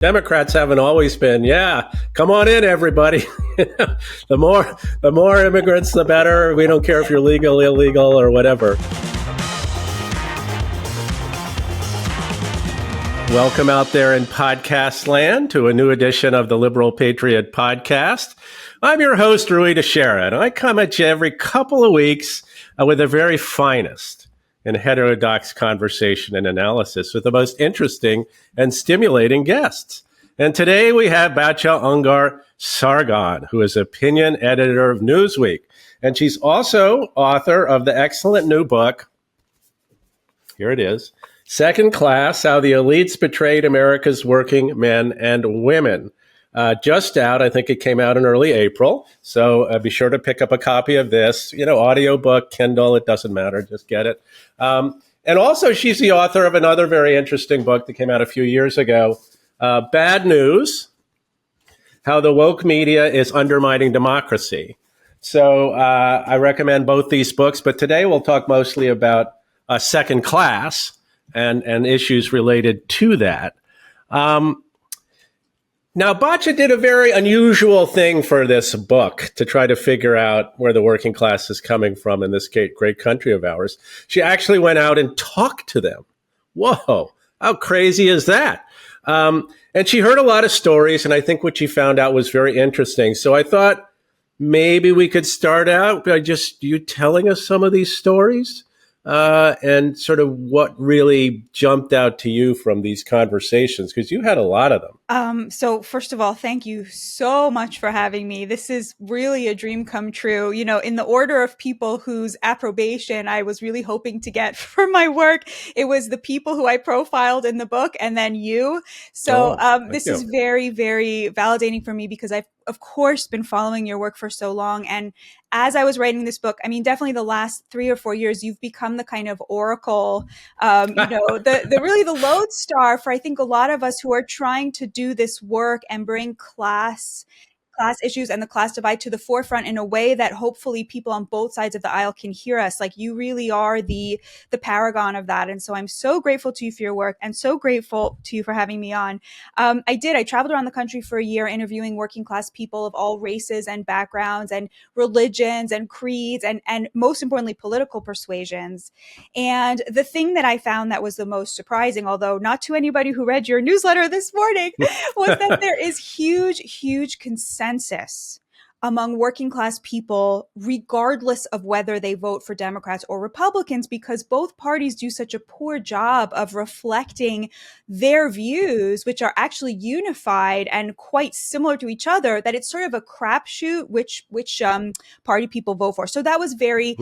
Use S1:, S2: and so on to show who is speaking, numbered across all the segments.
S1: Democrats haven't always been, yeah, come on in, everybody. The more immigrants, the better. We don't care if you're legal, illegal, or whatever. Welcome out there in podcast land to a new edition of the Liberal Patriot Podcast. I'm your host, Rui Teixeira, and I come at you every couple of weeks with the very finest in heterodox conversation and analysis with the most interesting and stimulating guests. And today we have Batya Ungar-Sargon, who is opinion editor of Newsweek. And she's also author of the excellent new book, here it is, Second Class, How the Elites Betrayed America's Working Men and Women. Just out. I think it came out in early April. So be sure to pick up a copy of this, audiobook, Kindle, it doesn't matter. Just get it. And also she's the author of another very interesting book that came out a few years ago, Bad News, How the Woke Media is Undermining Democracy. So I recommend both these books, but today we'll talk mostly about Second Class and issues related to that. Now, Batya did a very unusual thing for this book to try to figure out where the working class is coming from in this great country of ours. She actually went out and talked to them. Whoa, how crazy is that? And she heard a lot of stories, and I think what she found out was very interesting. So I thought maybe we could start out by just you telling us some of these stories and sort of what really jumped out to you from these conversations, because you had a lot of them.
S2: So first of all, thank you so much for having me. This is really a dream come true. In the order of people whose approbation I was really hoping to get for my work, it was the people who I profiled in the book and then you. So this is very, very validating for me because I've, of course, been following your work for so long. And as I was writing this book, I mean, definitely the last 3 or 4 years, you've become the kind of oracle, the lodestar for, I think, a lot of us who are trying to do this work and bring class issues and the class divide to the forefront in a way that hopefully people on both sides of the aisle can hear us. Like, you really are the paragon of that. And so I'm so grateful to you for your work and so grateful to you for having me on. I traveled around the country for a year interviewing working class people of all races and backgrounds and religions and creeds and most importantly, political persuasions. And the thing that I found that was the most surprising, although not to anybody who read your newsletter this morning, was that there is huge consensus among working class people, regardless of whether they vote for Democrats or Republicans, because both parties do such a poor job of reflecting their views, which are actually unified and quite similar to each other, that it's sort of a crapshoot which party people vote for. So that was very,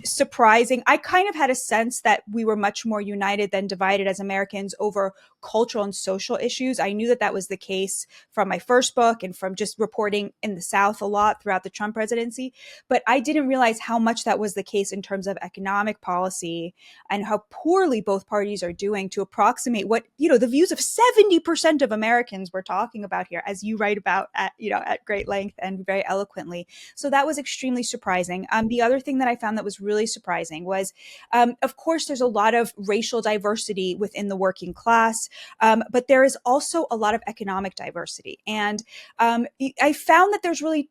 S2: surprising. I kind of had a sense that we were much more united than divided as Americans over cultural and social issues. I knew that that was the case from my first book and from just reporting in the South a lot throughout the Trump presidency. But I didn't realize how much that was the case in terms of economic policy and how poorly both parties are doing to approximate what, the views of 70% of Americans we're talking about here, as you write about at great length and very eloquently. So that was extremely surprising. The other thing that I found that was really surprising was, of course, there's a lot of racial diversity within the working class. But there is also a lot of economic diversity. And I found that there's really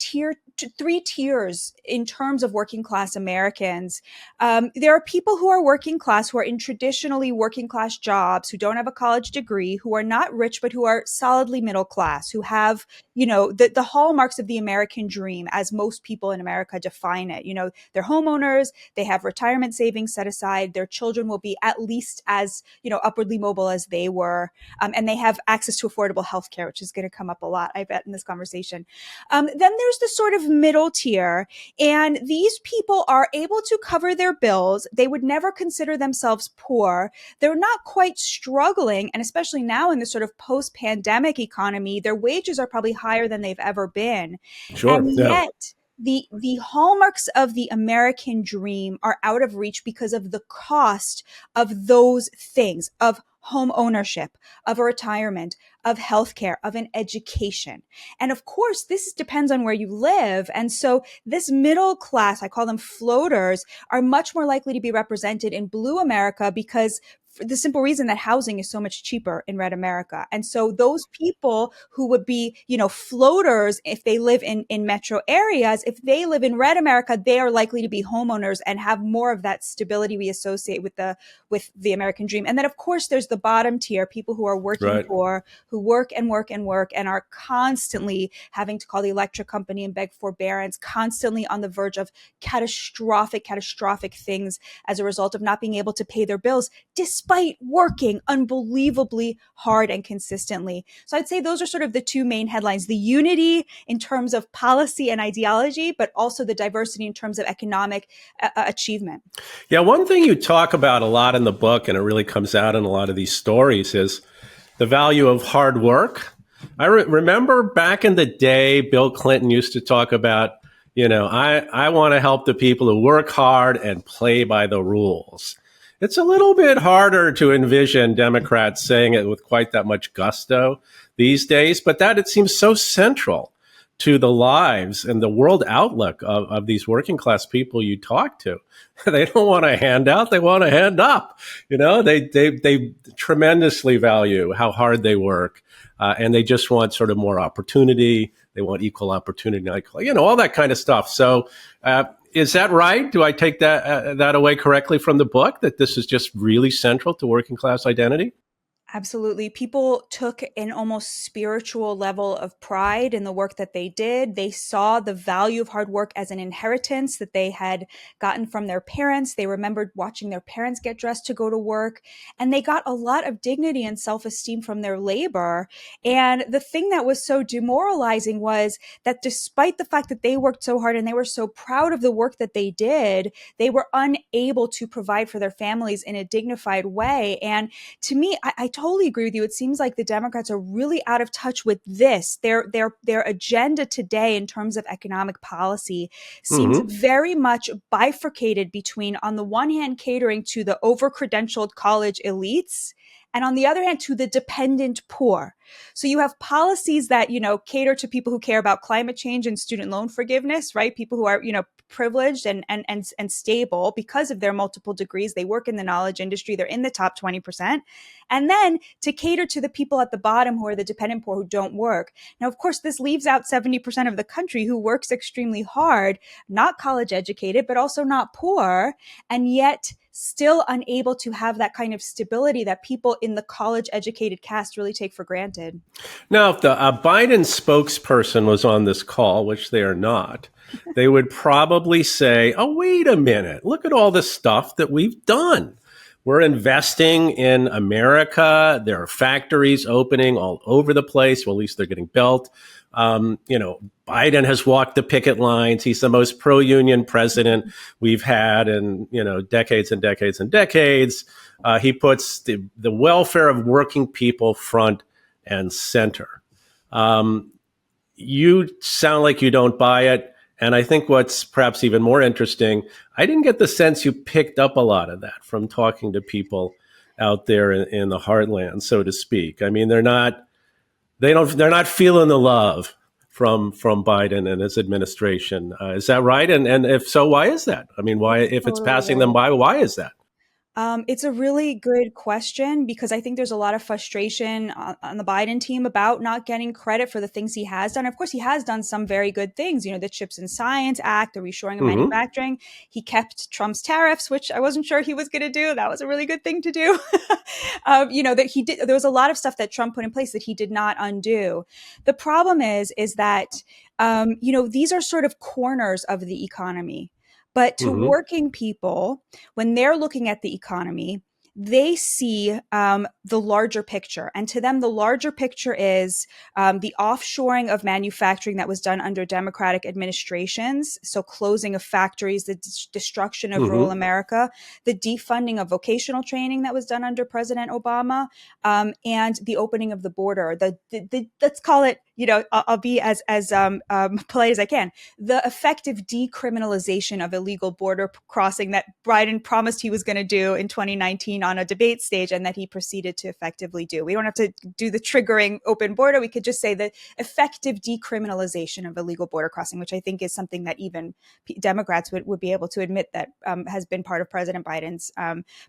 S2: three tiers in terms of working class Americans. There are people who are working class, who are in traditionally working class jobs, who don't have a college degree, who are not rich, but who are solidly middle class, who have, the hallmarks of the American dream as most people in America define it. They're homeowners, they have retirement savings set aside, their children will be at least as, upwardly mobile as they were. And they have access to affordable healthcare, which is going to come up a lot, I bet, in this conversation. Then there's the sort of middle tier, and these people are able to cover their bills. They would never consider themselves poor. They're not quite struggling, and especially now in the sort of post-pandemic economy, their wages are probably higher than they've ever been.
S1: Sure.
S2: And yet, the hallmarks of the American dream are out of reach because of the cost of those things, of home ownership, of a retirement, of healthcare, of an education. And of course, this depends on where you live. And so this middle class, I call them floaters, are much more likely to be represented in blue America because for the simple reason that housing is so much cheaper in red America. And so those people who would be, floaters if they live in metro areas, if they live in red America, they are likely to be homeowners and have more of that stability we associate with the American dream. And then of course there's the bottom tier, people who are working poor, who work and work and work and are constantly having to call the electric company and beg forbearance, constantly on the verge of catastrophic things as a result of not being able to pay their bills, despite working unbelievably hard and consistently. So I'd say those are sort of the two main headlines: the unity in terms of policy and ideology, but also the diversity in terms of economic achievement.
S1: Yeah, one thing you talk about a lot in the book, and it really comes out in a lot of these stories, is the value of hard work. I remember back in the day, Bill Clinton used to talk about, I want to help the people who work hard and play by the rules. It's a little bit harder to envision Democrats saying it with quite that much gusto these days, but that it seems so central to the lives and the world outlook of these working class people you talk to. They don't want a handout, they want a hand up. They tremendously value how hard they work, and they just want sort of more opportunity. They want equal opportunity, all that kind of stuff. So is that right? Do I take that away correctly from the book, that this is just really central to working class identity?
S2: Absolutely. People took an almost spiritual level of pride in the work that they did. They saw the value of hard work as an inheritance that they had gotten from their parents. They remembered watching their parents get dressed to go to work, and they got a lot of dignity and self-esteem from their labor. And the thing that was so demoralizing was that despite the fact that they worked so hard and they were so proud of the work that they did, they were unable to provide for their families in a dignified way. And to me, I totally agree with you. It seems like the Democrats are really out of touch with this. Their agenda today in terms of economic policy seems very much bifurcated between, on the one hand, catering to the over-credentialed college elites, and on the other hand, to the dependent poor. So you have policies that, cater to people who care about climate change and student loan forgiveness, right? People who are, privileged and stable because of their multiple degrees. They work in the knowledge industry. They're in the top 20%. And then to cater to the people at the bottom who are the dependent poor who don't work. Now, of course, this leaves out 70% of the country who works extremely hard, not college educated, but also not poor, and yet still unable to have that kind of stability that people in the college educated caste really take for granted.
S1: Now, if the Biden spokesperson was on this call, which they are not, they would probably say, oh, wait a minute, look at all the stuff that we've done. We're investing in America. There are factories opening all over the place. Well, at least they're getting built. Biden has walked the picket lines. He's the most pro-union president we've had in, decades and decades and decades. He puts the welfare of working people front and center. You sound like you don't buy it. And I think what's perhaps even more interesting, I didn't get the sense you picked up a lot of that from talking to people out there in the heartland, so to speak. I mean, they're not feeling the love from Biden and his administration. Is that right? And if so, why is that? I mean, why, if it's passing them by, why is that?
S2: It's a really good question, because I think there's a lot of frustration on the Biden team about not getting credit for the things he has done. Of course, he has done some very good things, the Chips and Science Act, the reshoring of manufacturing. He kept Trump's tariffs, which I wasn't sure he was going to do. That was a really good thing to do. That he did. There was a lot of stuff that Trump put in place that he did not undo. The problem is that, these are sort of corners of the economy. But to working people, when they're looking at the economy, they see the larger picture. And to them, the larger picture is the offshoring of manufacturing that was done under Democratic administrations. So closing of factories, the destruction of rural America, the defunding of vocational training that was done under President Obama, and the opening of the border. The let's call it, I'll be as polite as I can, the effective decriminalization of illegal border crossing that Biden promised he was going to do in 2019 seen on a debate stage and that he proceeded to effectively do. We don't have to do the triggering open border. We could just say the effective decriminalization of illegal border crossing, which I think is something that even Democrats would be able to admit that has been part of President Biden's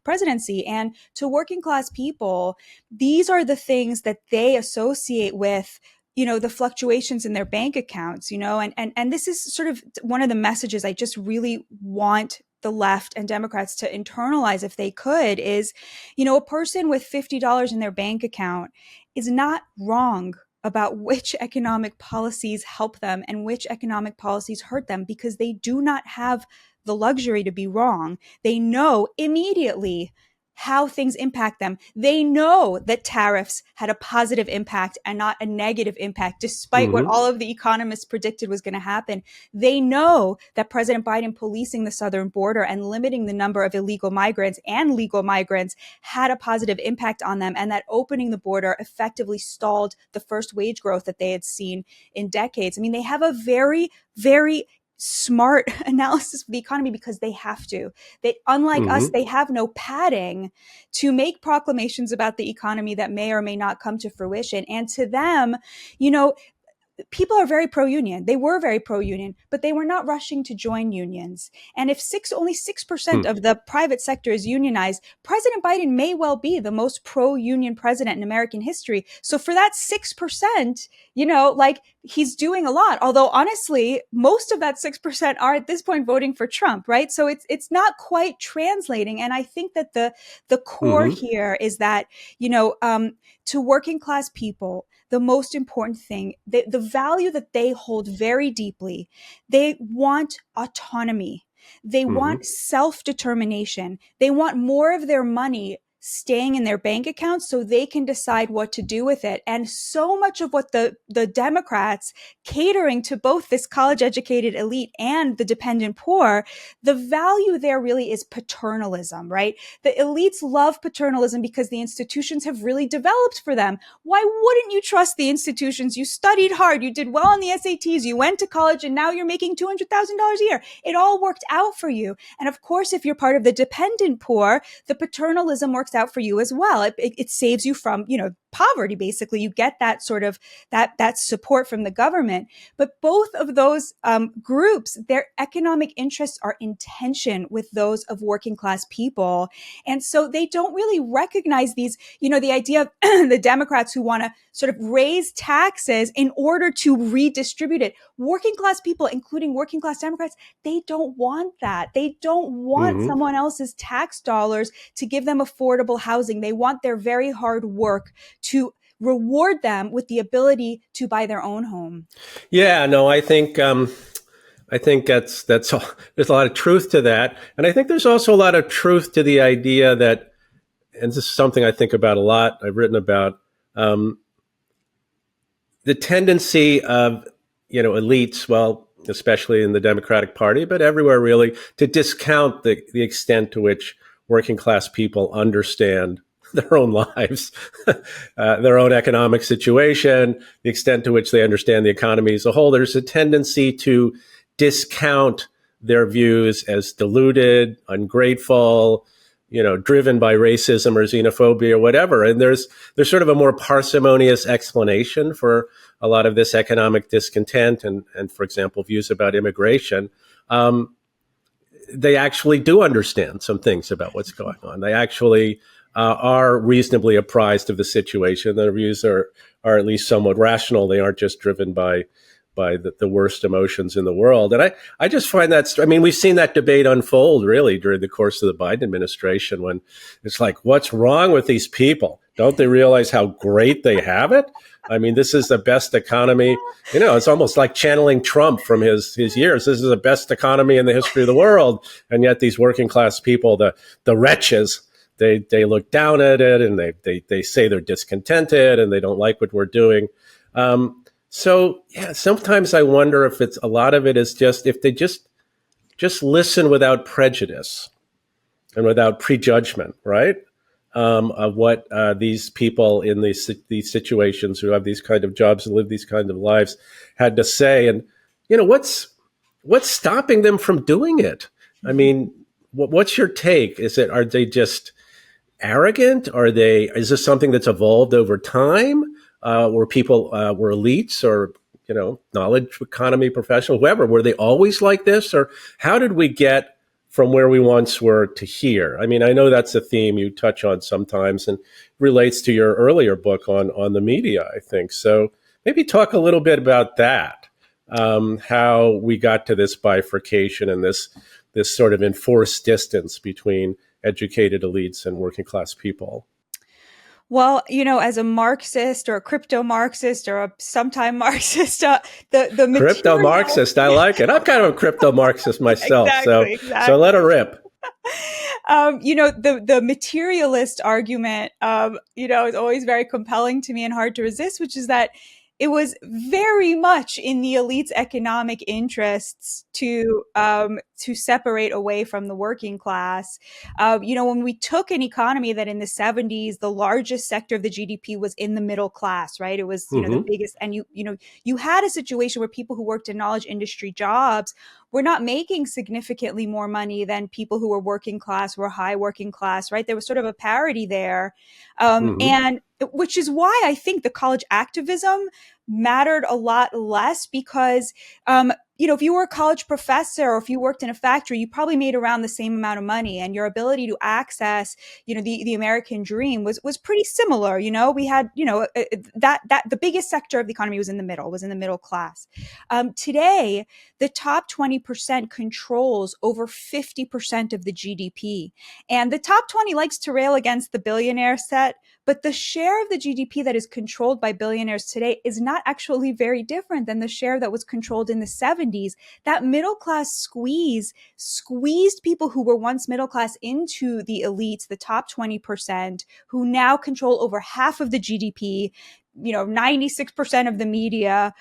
S2: presidency. And to working class people, these are the things that they associate with the fluctuations in their bank accounts, and this is sort of one of the messages I just really want the left and Democrats to internalize if they could is, a person with $50 in their bank account is not wrong about which economic policies help them and which economic policies hurt them, because they do not have the luxury to be wrong. They know immediately how things impact them. They know that tariffs had a positive impact and not a negative impact, despite what all of the economists predicted was going to happen. They know that President Biden policing the southern border and limiting the number of illegal migrants and legal migrants had a positive impact on them, and that opening the border effectively stalled the first wage growth that they had seen in decades. I mean, they have a very, very smart analysis of the economy because they have to. They, unlike us, they have no padding to make proclamations about the economy that may or may not come to fruition. And to them, people are very pro-union. They were very pro-union, but they were not rushing to join unions. And if only 6% of the private sector is unionized, President Biden may well be the most pro-union president in American history. So for that 6%, he's doing a lot. Although honestly, most of that 6% are at this point voting for Trump, right? So it's not quite translating. And I think that the core here is that, to working class people, the most important thing, the value that they hold very deeply, they want autonomy. They want self-determination. They want more of their money staying in their bank accounts so they can decide what to do with it. And so much of what the Democrats, catering to both this college-educated elite and the dependent poor, the value there really is paternalism, right? The elites love paternalism because the institutions have really developed for them. Why wouldn't you trust the institutions? You studied hard, you did well on the SATs, you went to college, and now you're making $200,000 a year. It all worked out for you. And of course, if you're part of the dependent poor, the paternalism works out for you as well. It saves you from, poverty, basically. You get that sort of that support from the government. But both of those groups, their economic interests are in tension with those of working class people. And so they don't really recognize these, the idea of the Democrats who want to sort of raise taxes in order to redistribute it. Working class people, including working class Democrats, they don't want that. They don't want someone else's tax dollars to give them affordable housing. They want their very hard work to reward them with the ability to buy their own home.
S1: Yeah, no, I think that's all. There's a lot of truth to that, and I think there's also a lot of truth to the idea that, and this is something I think about a lot. I've written about the tendency of elites, well, especially in the Democratic Party, but everywhere really, to discount the extent to which working class people understand their own lives, their own economic situation, the extent to which they understand the economy as a whole. There's a tendency to discount their views as deluded, ungrateful, driven by racism or xenophobia or whatever. And there's sort of a more parsimonious explanation for a lot of this economic discontent and for example, views about immigration. They actually do understand some things about what's going on. They actually are reasonably apprised of the situation. Their views are at least somewhat rational. They aren't just driven by the worst emotions in the world. And I just find that, we've seen that debate unfold really during the course of the Biden administration, when it's like, what's wrong with these people? Don't they realize how great they have it? This is the best economy. It's almost like channeling Trump from his years. This is the best economy in the history of the world. And yet these working class people, the wretches, they look down at it and they say they're discontented and they don't like what we're doing. So yeah, sometimes I wonder if a lot of it is just, if they just listen without prejudice and without prejudgment, right? Of what these people in these situations who have these kind of jobs and live these kind of lives had to say. And, what's stopping them from doing it? What's your take? Are they just arrogant? Is this something that's evolved over time? Were people, were elites or, knowledge economy professionals, whoever, were they always like this? Or how did we get from where we once were to here? I mean, I know that's a theme you touch on sometimes and relates to your earlier book on the media, I think. So maybe talk a little bit about that, how we got to this bifurcation and this sort of enforced distance between educated elites and working class people.
S2: Well, as a Marxist or a crypto Marxist or a sometime Marxist, the
S1: crypto Marxist, I like it. I'm kind of a crypto Marxist myself,
S2: exactly.
S1: So let her rip.
S2: The materialist argument, is always very compelling to me and hard to resist, which is that it was very much in the elite's economic interests to separate away from the working class. When we took an economy that in the 70s, the largest sector of the GDP was in the middle class, right? It was, the biggest. And you had a situation where people who worked in knowledge industry jobs were not making significantly more money than people who were working class, were high working class, right? There was sort of a parity there. And which is why I think the college activism mattered a lot less because, if you were a college professor or if you worked in a factory, you probably made around the same amount of money and your ability to access, the American dream was pretty similar. We had, that the biggest sector of the economy was in the middle class. Today, the top 20% controls over 50% of the GDP. And the top 20 likes to rail against the billionaire set, but the share of the GDP that is controlled by billionaires today is not actually very different than the share that was controlled in the 70s. That middle class squeezed people who were once middle class into the elites, the top 20%, who now control over half of the GDP. 96% of the media.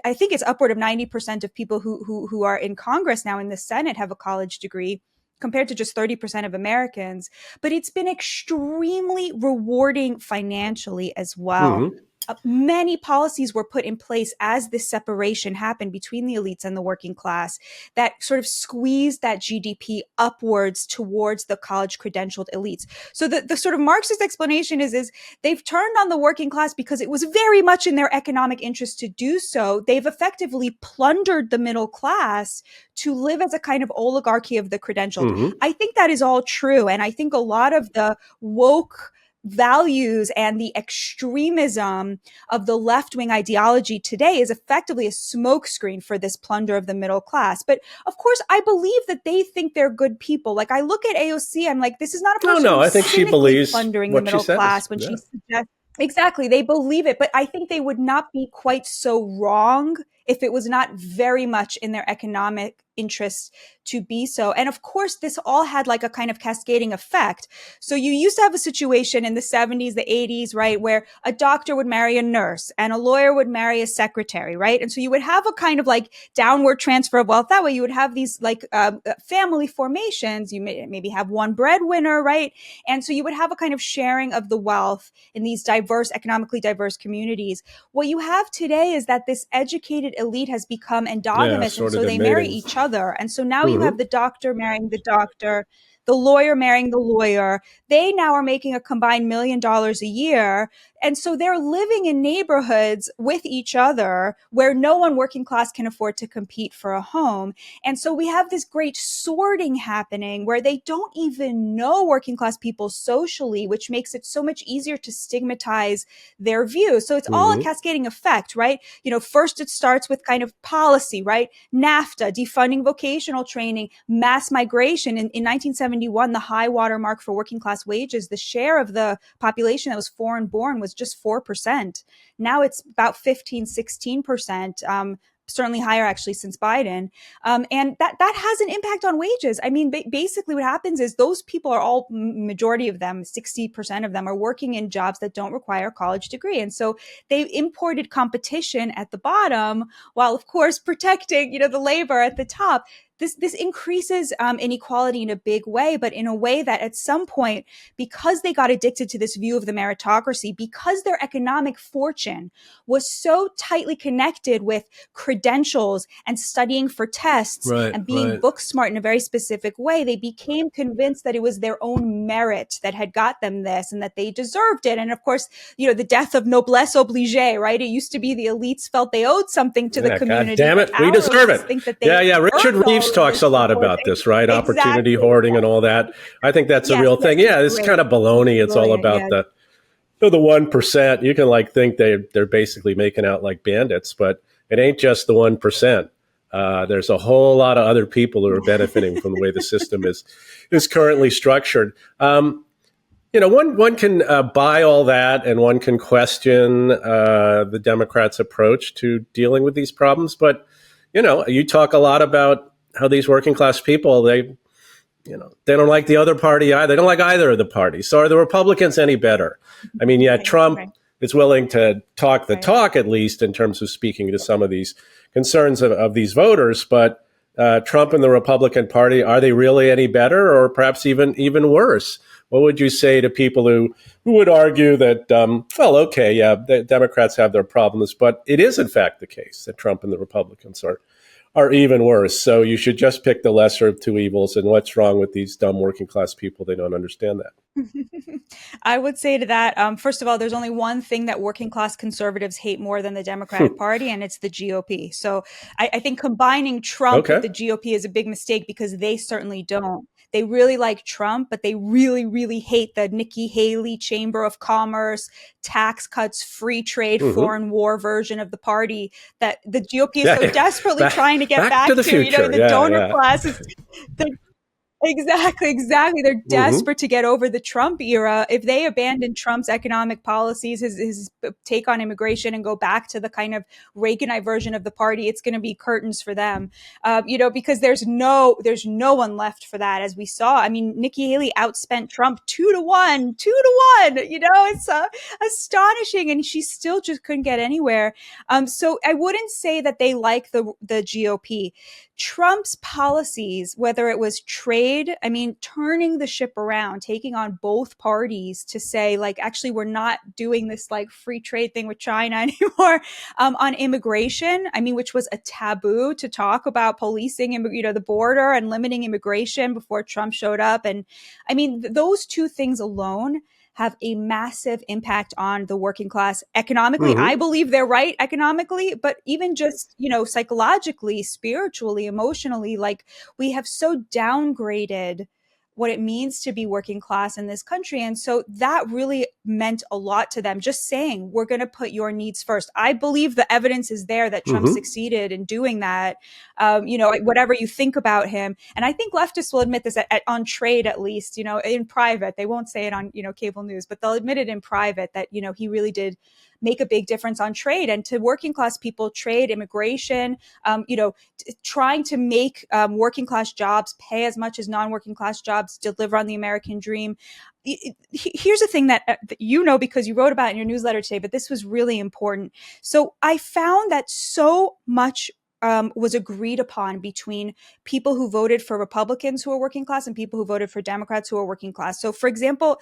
S2: I think it's upward of 90% of people who are in Congress now in the Senate have a college degree, compared to just 30% of Americans. But it's been extremely rewarding financially as well. Many policies were put in place as this separation happened between the elites and the working class that sort of squeezed that GDP upwards towards the college credentialed elites. So the sort of Marxist explanation is they've turned on the working class because it was very much in their economic interest to do so. They've effectively plundered the middle class to live as a kind of oligarchy of the credentialed. I think that is all true. And I think a lot of the woke values and the extremism of the left-wing ideology today is effectively a smokescreen for this plunder of the middle class. But of course, I believe that they think they're good people. Like I look at AOC, I'm like, this is not a person
S1: I think she believes
S2: plundering the middle class when she suggests. Exactly. They believe it, but I think they would not be quite so wrong if it was not very much in their economic interests to be so. And of course, this all had like a kind of cascading effect. So you used to have a situation in the 70s, the 80s, right, where a doctor would marry a nurse and a lawyer would marry a secretary, right? And so you would have a kind of like downward transfer of wealth. That way you would have these like family formations. You may maybe have one breadwinner, right? And so you would have a kind of sharing of the wealth in these economically diverse communities. What you have today is that this educated elite has become endogamous, and so they marry each other. And so now you have the doctor marrying the doctor, the lawyer marrying the lawyer. They now are making a combined $1 million a year. And so they're living in neighborhoods with each other where no one working class can afford to compete for a home. And so we have this great sorting happening where they don't even know working class people socially, which makes it so much easier to stigmatize their views. So it's all a cascading effect, right? First it starts with kind of policy, right? NAFTA, defunding vocational training, mass migration. In 1971, the high water mark for working class wages, the share of the population that was foreign born was just 4%. Now it's about 15-16%. Certainly higher actually since Biden. And that has an impact on wages. I mean, basically what happens is those people are all, majority of them, 60% of them are working in jobs that don't require a college degree. And so they imported competition at the bottom while of course protecting, the labor at the top. this increases inequality in a big way, but in a way that at some point, because they got addicted to this view of the meritocracy, because their economic fortune was so tightly connected with credentials and studying for tests and being book smart in a very specific way, they became convinced that it was their own merit that had got them this and that they deserved it. And of course, the death of noblesse oblige, right? It used to be the elites felt they owed something to the community.
S1: God damn it, we deserve it. Think that Richard Reeves talks a lot about this, right? Exactly. Opportunity hoarding and all that. I think that's a real thing. Yeah, this is kind of baloney. It's all about the 1%. You can think they're basically making out like bandits, but it ain't just the 1%. There's a whole lot of other people who are benefiting from the way the system is currently structured. One can buy all that, and one can question the Democrats' approach to dealing with these problems. But, you talk a lot about how these working class people, they don't like the other party either. They don't like either of the parties. So are the Republicans any better? I mean, Trump is willing to talk the talk, at least in terms of speaking to some of these concerns of these voters. But Trump and the Republican Party, are they really any better, or perhaps even worse? What would you say to people who would argue that, the Democrats have their problems, but it is in fact the case that Trump and the Republicans are even worse. So you should just pick the lesser of two evils. And what's wrong with these dumb working class people? They don't understand that.
S2: I would say to that, first of all, there's only one thing that working class conservatives hate more than the Democratic Party, and it's the GOP. So I think combining Trump with the GOP is a big mistake, because they certainly don't. They really like Trump, but they really, really hate the Nikki Haley Chamber of Commerce, tax cuts, free trade, foreign war version of the party that the GOP is so desperately trying to get back to. The donor class is Exactly. They're desperate to get over the Trump era. If they abandon Trump's economic policies, his take on immigration, and go back to the kind of Reaganite version of the party, it's going to be curtains for them. Because there's no one left for that, as we saw. I mean, Nikki Haley outspent Trump 2-1. It's astonishing, and she still just couldn't get anywhere. So I wouldn't say that they like the GOP. Trump's policies, whether it was trade, turning the ship around, taking on both parties to say, actually, we're not doing this free trade thing with China anymore. On immigration, which was a taboo to talk about policing, the border and limiting immigration before Trump showed up. And those two things alone have a massive impact on the working class economically. I believe they're right economically, but even just, psychologically, spiritually, emotionally, we have so downgraded what it means to be working class in this country. And so that really meant a lot to them, just saying, we're going to put your needs first. I believe the evidence is there that Trump succeeded in doing that. Whatever you think about him. And I think leftists will admit this on trade, at least, in private. They won't say it on, cable news, but they'll admit it in private that, he really did make a big difference on trade. And to working class people, trade, immigration, trying to make working class jobs pay as much as non-working class jobs, deliver on the American dream. Here's a thing that because you wrote about it in your newsletter today, but this was really important. So I found that so much was agreed upon between people who voted for Republicans who are working class and people who voted for Democrats who are working class. So, for example,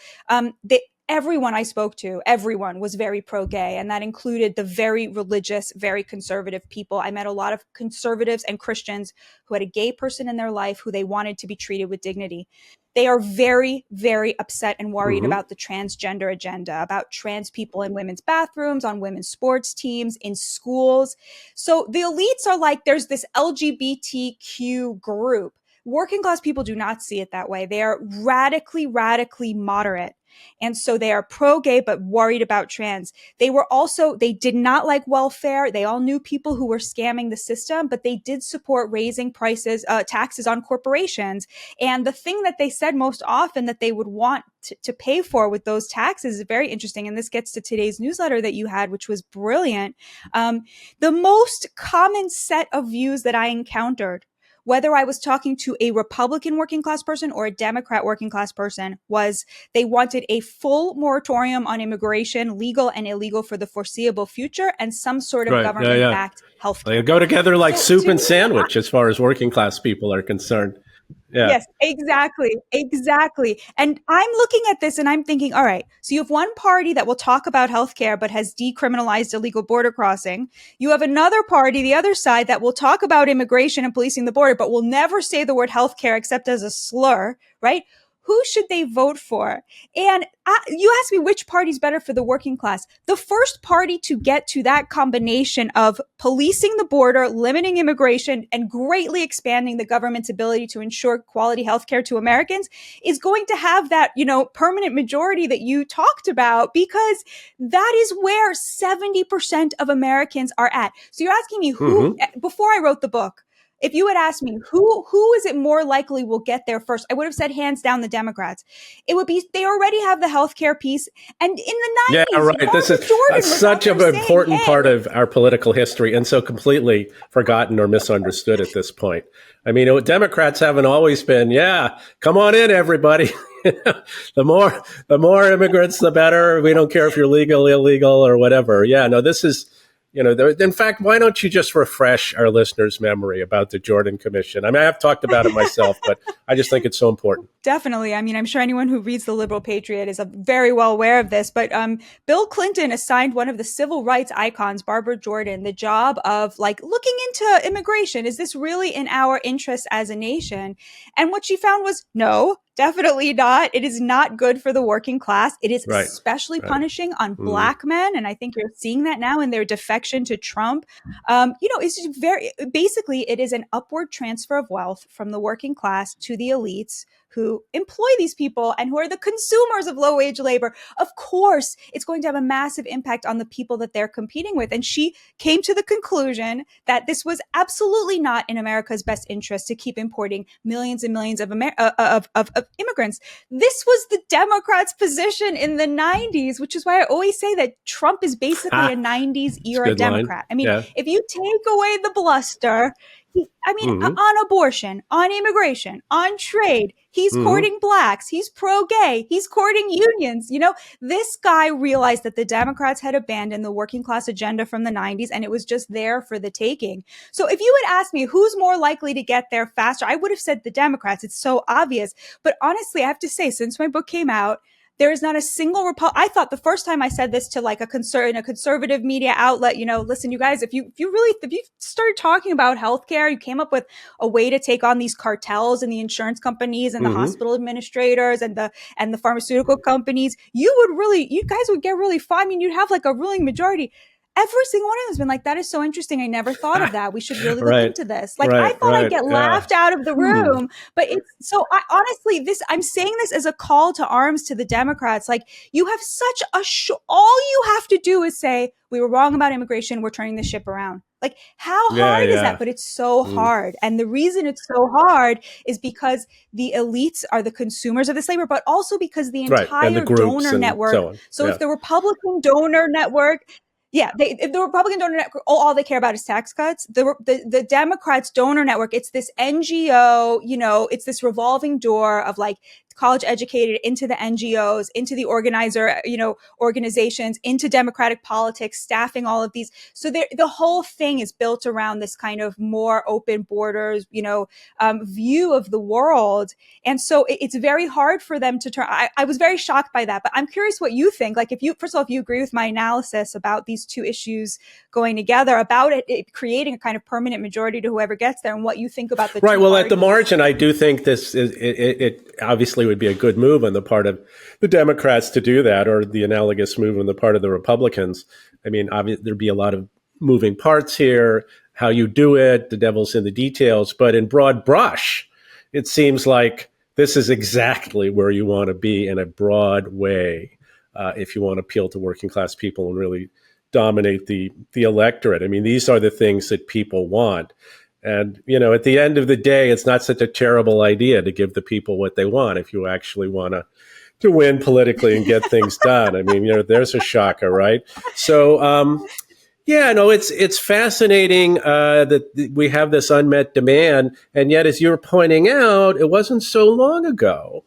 S2: everyone I spoke to, everyone was very pro-gay, and that included the very religious, very conservative people. I met a lot of conservatives and Christians who had a gay person in their life who they wanted to be treated with dignity. They are very, very upset and worried about the transgender agenda, about trans people in women's bathrooms, on women's sports teams, in schools. So the elites are like, there's this LGBTQ group. Working class people do not see it that way. They are radically, radically moderate. And so they are pro-gay, but worried about trans. They did not like welfare. They all knew people who were scamming the system, but they did support raising taxes on corporations. And the thing that they said most often that they would want to pay for with those taxes is very interesting. And this gets to today's newsletter that you had, which was brilliant. The most common set of views that I encountered whether I was talking to a Republican working class person or a Democrat working class person, was they wanted a full moratorium on immigration, legal and illegal for the foreseeable future, and some sort of government-backed health care.
S1: They go together like
S2: So
S1: soup
S2: to
S1: and
S2: me,
S1: sandwich as far as working class people are concerned. Yeah.
S2: Yes, exactly. Exactly. And I'm looking at this and I'm thinking, all right, so you have one party that will talk about healthcare but has decriminalized illegal border crossing. You have another party, the other side, that will talk about immigration and policing the border, but will never say the word healthcare except as a slur, right? Who should they vote for? And you asked me which party's better for the working class. The first party to get to that combination of policing the border, limiting immigration, and greatly expanding the government's ability to ensure quality healthcare to Americans is going to have that, permanent majority that you talked about, because that is where 70% of Americans are at. So you're asking me who, before I wrote the book, if you had asked me who is it more likely will get there first, I would have said hands down the Democrats. It would be, they already have the healthcare piece. And in the 90s,
S1: yeah, right. This is such an important part of our political history and so completely forgotten or misunderstood at this point. I mean, Democrats haven't always been, come on in, everybody. The more immigrants, the better. We don't care if you're legal, illegal, or whatever. Yeah, no, this is, in fact, why don't you just refresh our listeners' memory about the Jordan Commission? I mean, I've talked about it myself, but I just think it's so important.
S2: Definitely. I mean, I'm sure anyone who reads the Liberal Patriot is very well aware of this, but Bill Clinton assigned one of the civil rights icons, Barbara Jordan, the job of looking into immigration. Is this really in our interest as a nation? And what she found was no. Definitely not. It is not good for the working class. It is especially punishing on Black men. And I think you're seeing that now in their defection to Trump. It's basically, it is an upward transfer of wealth from the working class to the elites who employ these people and who are the consumers of low wage labor. Of course, it's going to have a massive impact on the people that they're competing with. And she came to the conclusion that this was absolutely not in America's best interest to keep importing millions and millions of immigrants. This was the Democrats' position in the 90s, which is why I always say that Trump is basically a 90s era Democrat. I mean, if you take away the bluster, on abortion, on immigration, on trade, he's courting Blacks, he's pro-gay, he's courting unions. This guy realized that the Democrats had abandoned the working class agenda from the 90s and it was just there for the taking. So if you had asked me who's more likely to get there faster, I would have said the Democrats. It's so obvious. But honestly, I have to say, since my book came out, there is not a single I thought the first time I said this to a conservative media outlet, listen, you guys, if you started talking about healthcare, you came up with a way to take on these cartels and the insurance companies and the hospital administrators and the pharmaceutical companies, you guys would get really far. I mean, you'd have a ruling majority. Every single one of them has been like, that is so interesting. I never thought of that. We should really look into this. I thought I'd get laughed out of the room, but honestly, I'm saying this as a call to arms to the Democrats. You have such all you have to do is say, we were wrong about immigration. We're turning the ship around. How hard is that? But it's so hard. And the reason it's so hard is because the elites are the consumers of this labor, but also because the entire donor network. So if the Republican donor network, if the Republican donor network, all they care about is tax cuts. The Democrats' donor network, it's this NGO, it's this revolving door of college educated into the NGOs, into the organizations, into democratic politics, staffing all of these. So the whole thing is built around this kind of more open borders, view of the world. And so it's very hard for them to turn. I was very shocked by that, but I'm curious what you think. First of all, if you agree with my analysis about these two issues going together, about it creating a kind of permanent majority to whoever gets there, and what you think about the
S1: right. Well, at the margin, I do think this is it obviously would be a good move on the part of the Democrats to do that, or the analogous move on the part of the Republicans. I mean, obviously, there'd be a lot of moving parts here, how you do it, the devil's in the details. But in broad brush, it seems like this is exactly where you want to be in a broad way if you want to appeal to working class people and really dominate the electorate. I mean, these are the things that people want. And, at the end of the day, it's not such a terrible idea to give the people what they want if you actually want to win politically and get things done. I mean, there's a shocker, right? So, Yeah, no, it's fascinating that we have this unmet demand, and yet, as you're pointing out, it wasn't so long ago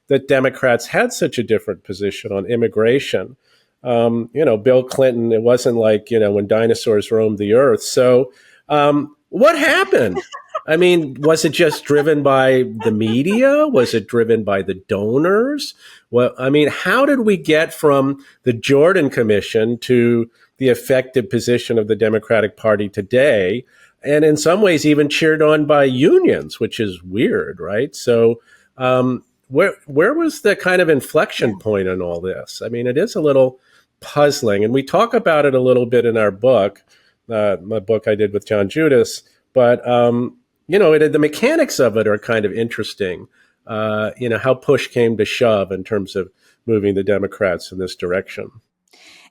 S1: that Democrats had such a different position on immigration. Bill Clinton, it wasn't like when dinosaurs roamed the earth. So, what happened? I mean, was it just driven by the media? Was it driven by the donors? Well, I mean, how did we get from the Jordan Commission to the effective position of the Democratic Party today? And in some ways, even cheered on by unions, which is weird, right? So, where was the kind of inflection point in all this? I mean, it is a little puzzling, and we talk about it a little bit in our book, my book I did with John Judas, but the mechanics of it are kind of interesting. How push came to shove in terms of moving the Democrats in this direction.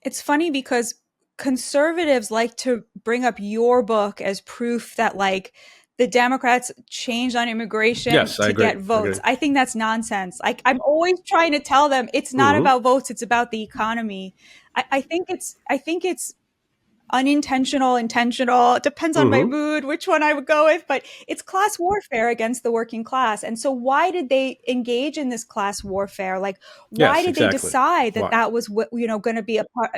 S2: It's funny because conservatives like to bring up your book as proof that the Democrats changed on immigration to get votes. I think that's nonsense. I'm always trying to tell them it's not about votes; it's about the economy. I think it's unintentional, intentional. It depends on my mood, which one I would go with, but it's class warfare against the working class. And so why did they engage in this class warfare? Why did they decide that that was what, going to be a part,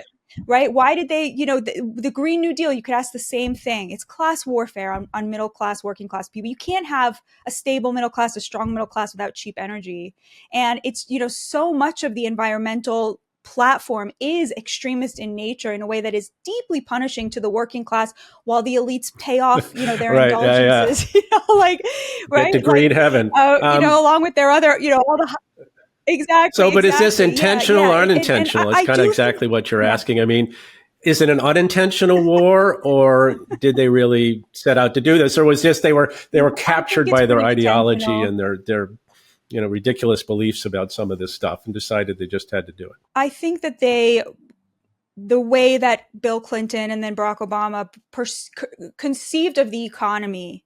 S2: right? Why did they, the Green New Deal, you could ask the same thing. It's class warfare on middle class, working class people. You can't have a stable middle class, a strong middle class without cheap energy. And it's, so much of the environmental platform is extremist in nature in a way that is deeply punishing to the working class while the elites pay off, their indulgences,
S1: Get to green heaven.
S2: Along with their other, all the... Exactly.
S1: So, but is this intentional or unintentional? It's kind of exactly what you're asking. I mean, is it an unintentional war, or did they really set out to do this? Or was this they were captured by their ideology and their ridiculous beliefs about some of this stuff and decided they just had to do it?
S2: I think that the way that Bill Clinton and then Barack Obama conceived of the economy,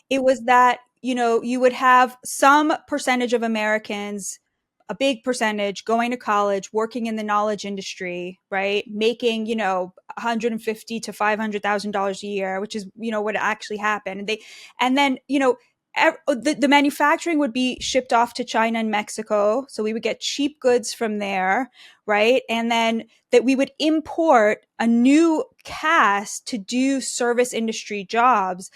S2: it was that, you would have some percentage of Americans, a big percentage, going to college, working in the knowledge industry, right? Making, $150,000 to $500,000 a year, which is, what actually happened. And then, the manufacturing would be shipped off to China and Mexico. So we would get cheap goods from there, right? And then that we would import a new caste to do service industry jobs.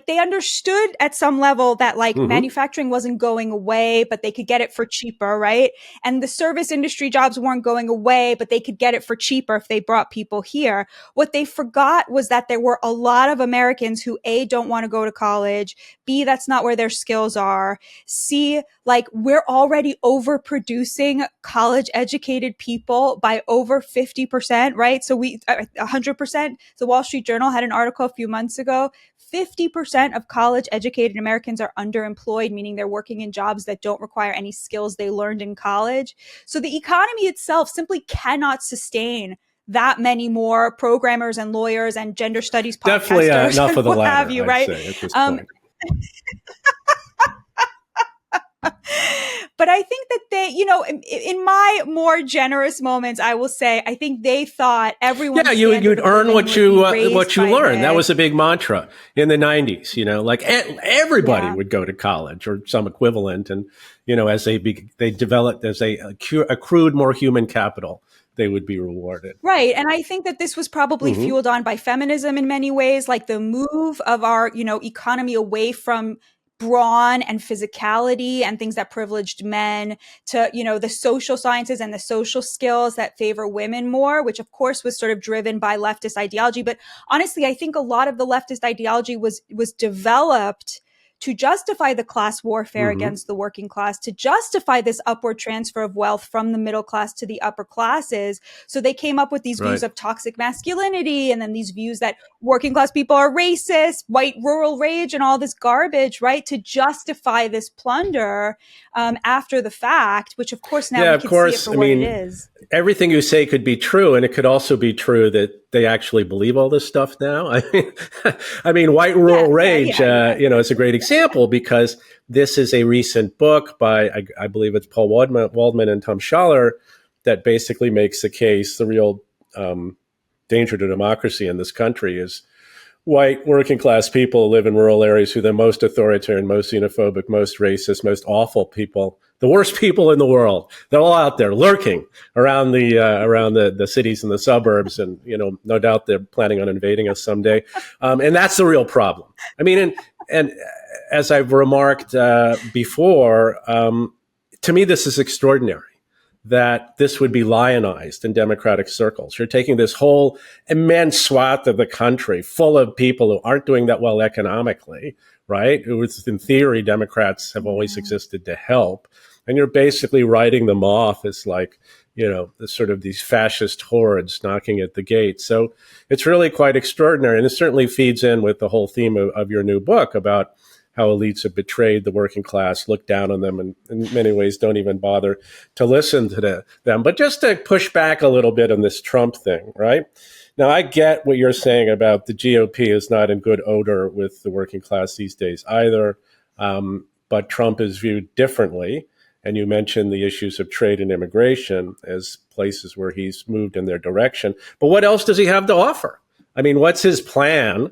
S2: They understood at some level that manufacturing wasn't going away, but they could get it for cheaper, right? And the service industry jobs weren't going away, but they could get it for cheaper if they brought people here. What they forgot was that there were a lot of Americans who A, don't want to go to college, B, that's not where their skills are, C, we're already overproducing college educated people by over 50%, right? So 100%. The Wall Street Journal had an article a few months ago. 50% of college educated Americans are underemployed, meaning they're working in jobs that don't require any skills they learned in college. So the economy itself simply cannot sustain that many more programmers and lawyers and gender studies podcasters.
S1: Definitely enough of the latter,
S2: have you, right?
S1: I'd say, at this point.
S2: But I think that they, in my more generous moments, I will say, I think they thought everyone. Yeah,
S1: you'd earn what you learned. That was a big mantra in the 90s. Everybody would go to college or some equivalent, and as they developed, as they accrued more human capital, they would be rewarded.
S2: Right. And I think that this was probably fueled on by feminism in many ways, the move of our, economy away from brawn and physicality and things that privileged men to, the social sciences and the social skills that favor women more, which of course was sort of driven by leftist ideology. But honestly, I think a lot of the leftist ideology was developed to justify the class warfare against the working class, to justify this upward transfer of wealth from the middle class to the upper classes. So they came up with these views of toxic masculinity, and then these views that working class people are racist, white rural rage, and all this garbage, right? To justify this plunder after the fact, which of course now we can see it for what it is.
S1: Everything you say could be true, and it could also be true that they actually believe all this stuff now. I mean, white rural rage, is a great example, because this is a recent book by, I believe it's Paul Waldman and Tom Schaller, that basically makes the case, the real danger to democracy in this country is white working class people live in rural areas who are the most authoritarian, most xenophobic, most racist, most awful people, the worst people in the world. They're all out there lurking around the cities and the suburbs, and no doubt they're planning on invading us someday. And that's the real problem. I mean, and as I've remarked before, to me this is extraordinary, that this would be lionized in democratic circles. You're taking this whole immense swath of the country full of people who aren't doing that well economically, right? Who, in theory, Democrats have always existed to help. And you're basically writing them off as like, sort of these fascist hordes knocking at the gate. So it's really quite extraordinary. And it certainly feeds in with the whole theme of your new book about how elites have betrayed the working class, look down on them, and in many ways don't even bother to listen to them. But just to push back a little bit on this Trump thing, right? Now, I get what you're saying about the GOP is not in good odor with the working class these days either, but Trump is viewed differently. And you mentioned the issues of trade and immigration as places where he's moved in their direction. But what else does he have to offer? I mean, what's his plan?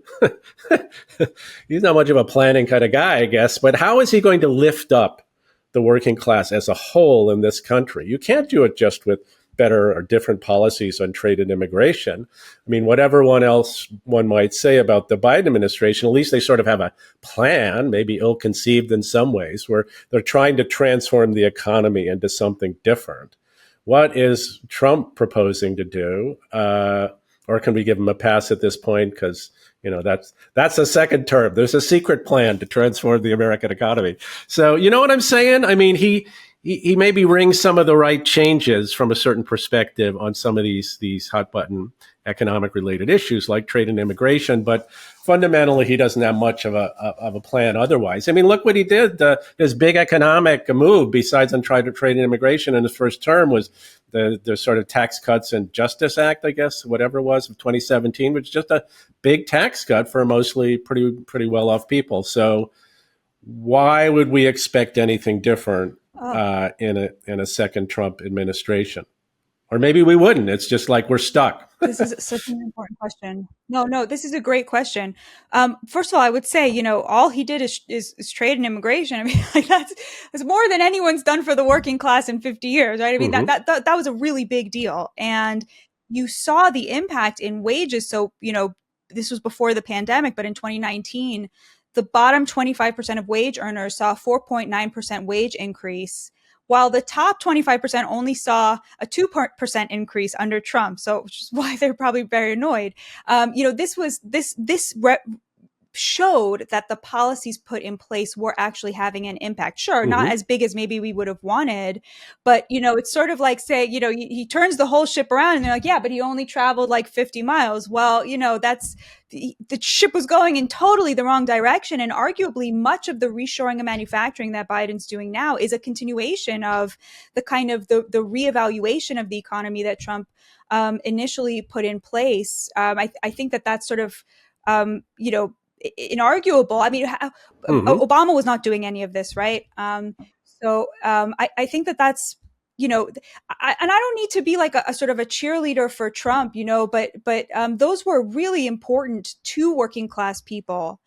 S1: He's not much of a planning kind of guy, I guess. But how is he going to lift up the working class as a whole in this country? You can't do it just with better or different policies on trade and immigration. I mean, whatever one might say about the Biden administration, at least they sort of have a plan, maybe ill-conceived in some ways, where they're trying to transform the economy into something different. What is Trump proposing to do? Or can we give him a pass at this point? Because, that's a second term. There's a secret plan to transform the American economy. So, you know what I'm saying? I mean, he maybe rings some of the right changes from a certain perspective on some of these hot button economic related issues like trade and immigration, but fundamentally he doesn't have much of a plan otherwise. I mean, look what he did. His big economic move, besides on trade and immigration in his first term, was the sort of Tax Cuts and Justice Act, I guess, whatever it was, of 2017, which is just a big tax cut for mostly pretty well off people. So why would we expect anything different in a second Trump administration? Or maybe we wouldn't. It's just like we're stuck.
S2: This is such an important question. No, this is a great question. First of all, I would say, all he did is trade and immigration. I mean, like that's more than anyone's done for the working class in 50 years, right? I mean, that was a really big deal. And you saw the impact in wages. So, this was before the pandemic, but in 2019, the bottom 25% of wage earners saw a 4.9% wage increase, while the top 25% only saw a 2% increase under Trump. So, which is why they're probably very annoyed. This showed that the policies put in place were actually having an impact. Sure, not as big as maybe we would have wanted, but, it's sort of like, say, he turns the whole ship around and they're like, yeah, but he only traveled like 50 miles. Well, that's the ship was going in totally the wrong direction. And arguably much of the reshoring and manufacturing that Biden's doing now is a continuation of the kind of the reevaluation of the economy that Trump initially put in place. I think that's sort of, inarguable. I mean, Obama was not doing any of this, right? So I think that's, and I don't need to be like a sort of a cheerleader for Trump, but those were really important to working class people.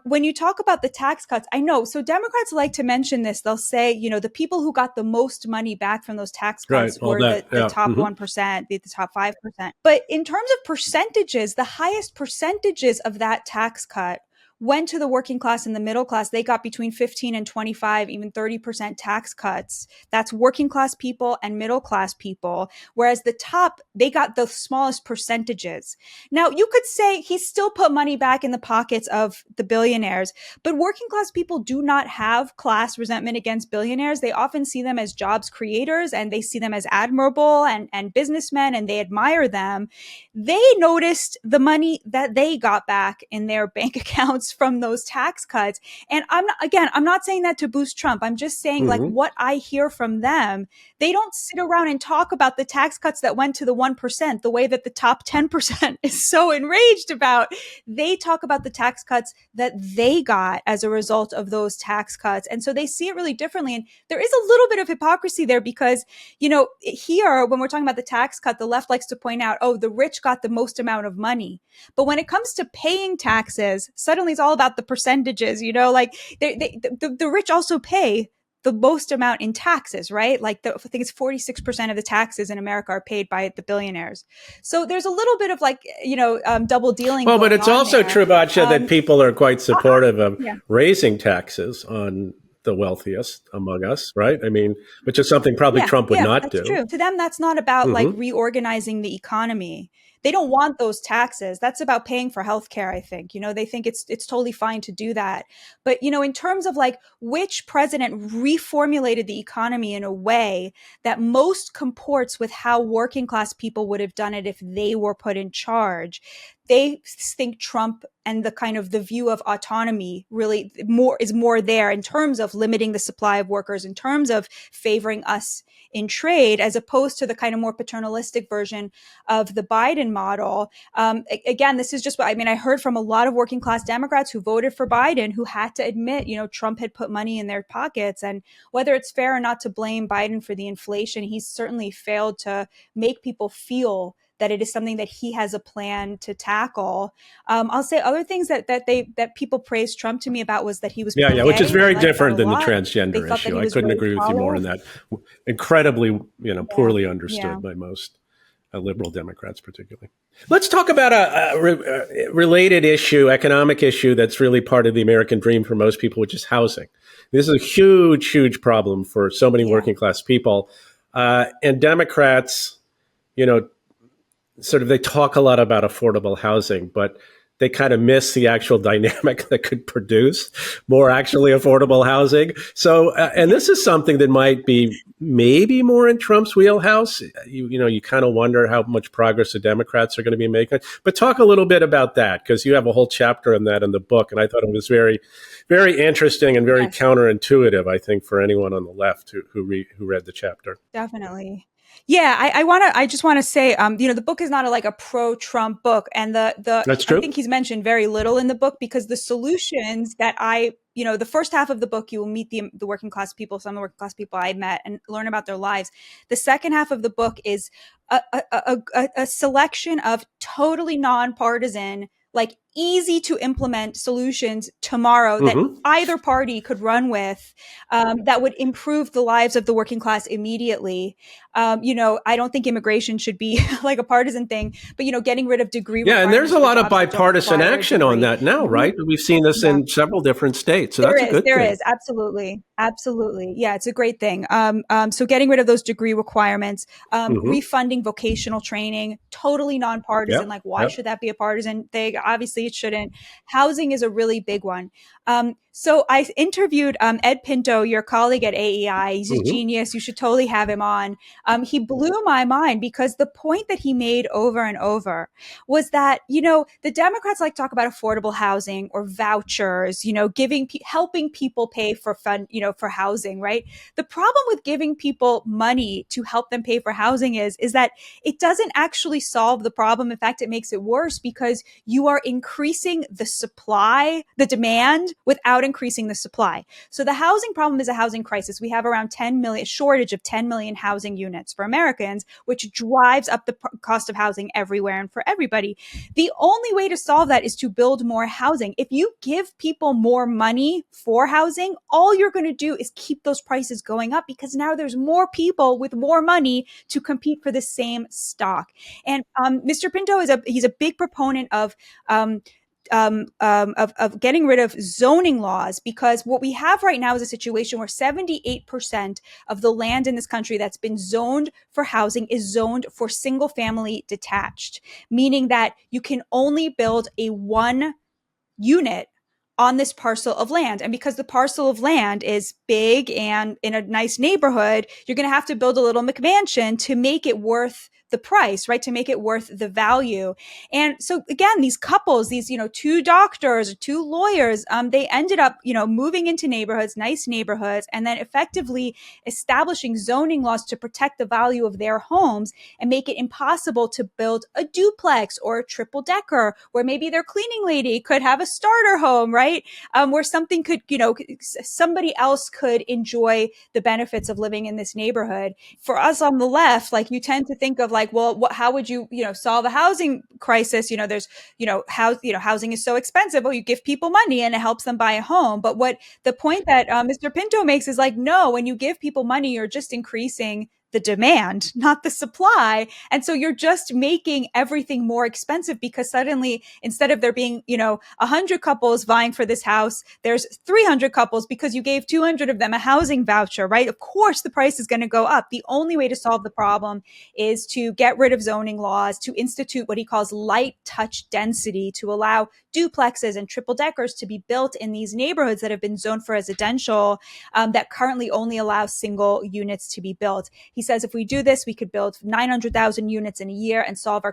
S2: When you talk about the tax cuts, I know, so Democrats like to mention this. They'll say, the people who got the most money back from those tax cuts were the top 1%, the top 5%. But in terms of percentages, the highest percentages of that tax cut went to the working class and the middle class. They got between 15 and 25, even 30% tax cuts. That's working class people and middle class people. Whereas the top, they got the smallest percentages. Now, you could say he still put money back in the pockets of the billionaires, but working class people do not have class resentment against billionaires. They often see them as jobs creators and they see them as admirable and businessmen, and they admire them. They noticed the money that they got back in their bank accounts yields from those tax cuts. And I'm not saying that to boost Trump. I'm just saying like what I hear from them, they don't sit around and talk about the tax cuts that went to the 1%, the way that the top 10% is so enraged about. They talk about the tax cuts that they got as a result of those tax cuts. And so they see it really differently. And there is a little bit of hypocrisy there because, you know, here, when we're talking about the tax cut, the left likes to point out, oh, the rich got the most amount of money. But when it comes to paying taxes, suddenly it's all about the percentages, you know, like the rich also pay the most amount in taxes, right? Like I think it's 46% of the taxes in America are paid by the billionaires. So there's a little bit of like, you know, double dealing.
S1: Well, but it's also true, Batya, that people are quite supportive of raising taxes on the wealthiest among us, right? I mean, which is something probably Trump would not do.
S2: True. To them, that's not about like reorganizing the economy. They don't want those taxes. That's about paying for healthcare, I think. You know, they think it's totally fine to do that. But, you know, in terms of like which president reformulated the economy in a way that most comports with how working class people would have done it if they were put in charge, they think Trump and the kind of the view of autonomy really is more there in terms of limiting the supply of workers, in terms of favoring us in trade, as opposed to the kind of more paternalistic version of the Biden model. Again, this is just what I mean. I heard from a lot of working class Democrats who voted for Biden who had to admit, you know, Trump had put money in their pockets. And whether it's fair or not to blame Biden for the inflation, he's certainly failed to make people feel that it is something that he has a plan to tackle. I'll say other things that people praised Trump to me about was that he was
S1: which is very different than the transgender issue. I couldn't agree with you more on that. Incredibly, you know, poorly understood by most liberal Democrats, particularly. Let's talk about a related issue, economic issue that's really part of the American dream for most people, which is housing. This is a huge, huge problem for so many working class people, and Democrats, you know, sort of, they talk a lot about affordable housing, but they kind of miss the actual dynamic that could produce more actually affordable housing. So, and this is something that might be maybe more in Trump's wheelhouse. You know, you kind of wonder how much progress the Democrats are going to be making. But talk a little bit about that, because you have a whole chapter on that in the book. And I thought it was very, very interesting and very counterintuitive, I think, for anyone on the left who read the chapter.
S2: Definitely. Yeah, I just want to say, you know, the book is not like a pro-Trump book, and
S1: That's true.
S2: I think he's mentioned very little in the book, because the solutions that you know, the first half of the book, you will meet the working class people, some of the working class people I met, and learn about their lives. The second half of the book is a selection of totally nonpartisan, like easy to implement solutions tomorrow that either party could run with, that would improve the lives of the working class immediately. You know, I don't think immigration should be like a partisan thing, but, you know, getting rid of degree requirements.
S1: And there's a lot of bipartisan action on that now, right? We've seen this in several different states. So that's a good thing.
S2: There is, absolutely. Absolutely. Yeah, it's a great thing. So getting rid of those degree requirements, refunding vocational training, totally nonpartisan. Like, why should that be a partisan thing? Obviously, it shouldn't. Housing is a really big one. So I interviewed Ed Pinto, your colleague at AEI. He's a genius. You should totally have him on. He blew my mind, because the point that he made over and over was that, you know, the Democrats like to talk about affordable housing or vouchers, you know, helping people pay for for housing, right? The problem with giving people money to help them pay for housing is that it doesn't actually solve the problem. In fact, it makes it worse, because you are increasing the demand without increasing the supply. So the housing problem is a housing crisis. We have around shortage of 10 million housing units for Americans, which drives up the cost of housing everywhere and for everybody. The only way to solve that is to build more housing. If you give people more money for housing, all you're going to do is keep those prices going up, because now there's more people with more money to compete for the same stock. And Mr. Pinto he's a big proponent of getting rid of zoning laws, because what we have right now is a situation where 78% of the land in this country that's been zoned for housing is zoned for single family detached, meaning that you can only build a one unit on this parcel of land. And because the parcel of land is big and in a nice neighborhood, you're going to have to build a little McMansion to make it worth the price, right? To make it worth the value. And so again, these couples, these, two doctors or two lawyers, they ended up, moving into neighborhoods, nice neighborhoods, and then effectively establishing zoning laws to protect the value of their homes and make it impossible to build a duplex or a triple decker where maybe their cleaning lady could have a starter home, right? Where something could, somebody else could enjoy the benefits of living in this neighborhood. For us on the left, like, you tend to think of like, well, how would you, solve a housing crisis? There's, housing is so expensive. Well, you give people money and it helps them buy a home. But what the point that Mr. Pinto makes is like, no, when you give people money, you're just increasing the demand, not the supply. And so you're just making everything more expensive, because suddenly, instead of there being, 100 couples vying for this house, there's 300 couples because you gave 200 of them a housing voucher, right? Of course, the price is going to go up. The only way to solve the problem is to get rid of zoning laws, to institute what he calls light touch density, to allow duplexes and triple deckers to be built in these neighborhoods that have been zoned for residential, that currently only allow single units to be built. He says if we do this, we could build 900,000 units in a year and solve our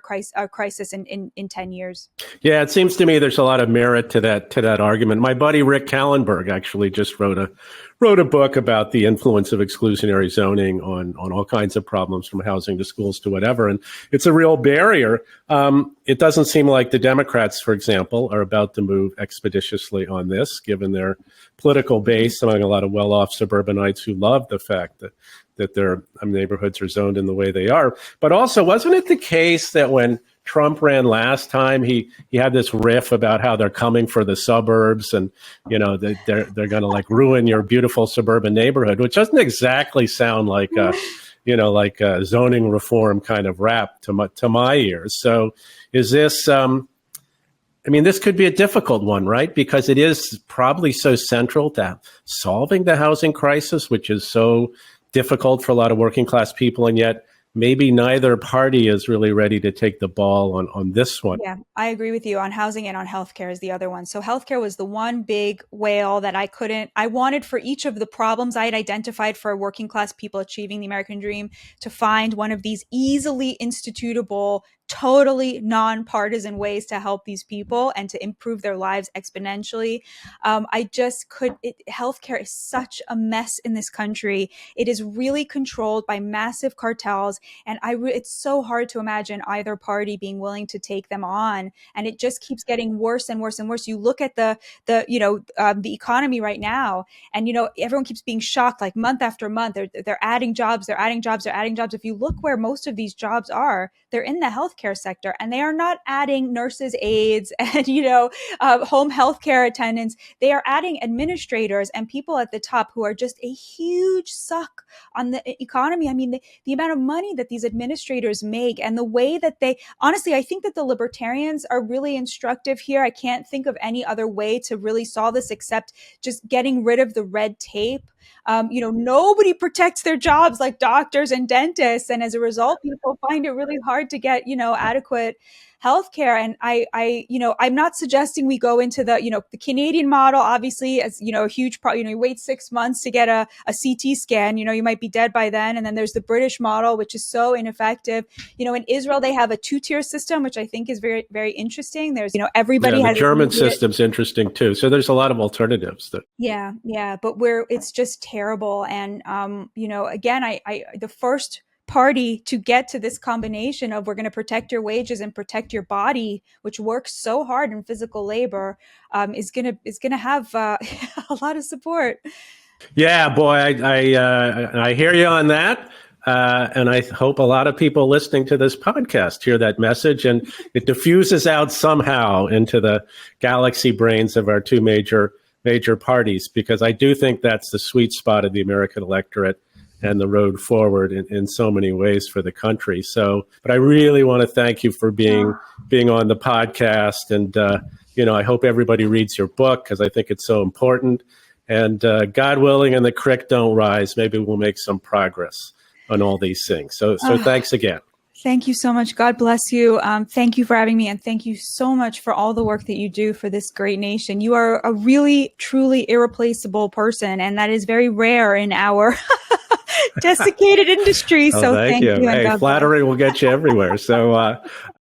S2: crisis in 10 years.
S1: Yeah, it seems to me there's a lot of merit to that argument. My buddy Rick Kallenberg actually just wrote a book about the influence of exclusionary zoning on all kinds of problems, from housing to schools to whatever. And it's a real barrier. It doesn't seem like the Democrats, for example, are about to move expeditiously on this, given their political base among a lot of well-off suburbanites who love the fact that their neighborhoods are zoned in the way they are. But also, wasn't it the case that when Trump ran last time, he had this riff about how they're coming for the suburbs, and they're going to like ruin your beautiful suburban neighborhood, which doesn't exactly sound like like a zoning reform kind of rap to my ears. So is this this could be a difficult one, right? Because it is probably so central to solving the housing crisis, which is so difficult for a lot of working class people, and yet maybe neither party is really ready to take the ball on this one.
S2: Yeah, I agree with you on housing, and on healthcare is the other one. So healthcare was the one big whale that I wanted for each of the problems I had identified for working class people achieving the American dream, to find one of these easily institutable, totally nonpartisan ways to help these people and to improve their lives exponentially. Healthcare is such a mess in this country. It is really controlled by massive cartels. And it's so hard to imagine either party being willing to take them on. And it just keeps getting worse and worse and worse. You look at the economy right now, and, everyone keeps being shocked, like month after month, they're adding jobs, they're adding jobs, they're adding jobs. If you look where most of these jobs are, they're in the healthcare sector, and they are not adding nurses, aides, and, home healthcare attendants. They are adding administrators and people at the top who are just a huge suck on the economy. I mean, the amount of money that these administrators make, and the way that honestly, I think that the libertarians are really instructive here. I can't think of any other way to really solve this except just getting rid of the red tape. Nobody protects their jobs like doctors and dentists. And as a result, people find it really hard to get, adequate healthcare. And I'm not suggesting we go into the Canadian model, obviously, as, a huge problem. You wait 6 months to get a CT scan, you might be dead by then. And then there's the British model, which is so ineffective. In Israel, they have a 2-tier system, which I think is very, very interesting. There's, everybody has
S1: the German system's interesting too. So there's a lot of alternatives.
S2: Yeah. But it's just terrible. And, again, the first party to get to this combination of we're going to protect your wages and protect your body, which works so hard in physical labor, is going to have a lot of support.
S1: Yeah, boy, I hear you on that. And I hope a lot of people listening to this podcast hear that message, and it diffuses out somehow into the galaxy brains of our two major parties, because I do think that's the sweet spot of the American electorate and the road forward in so many ways for the country. So, but I really want to thank you for being on the podcast. And, I hope everybody reads your book, because I think it's so important. And God willing, and the creek don't rise, maybe we'll make some progress on all these things. So thanks again.
S2: Thank you so much. God bless you. Thank you for having me. And thank you so much for all the work that you do for this great nation. You are a really, truly irreplaceable person. And that is very rare in our Desiccated industry.
S1: Oh,
S2: So
S1: thank
S2: thank
S1: you.
S2: you and
S1: Hey,
S2: God bless.
S1: flattery will get you everywhere. So,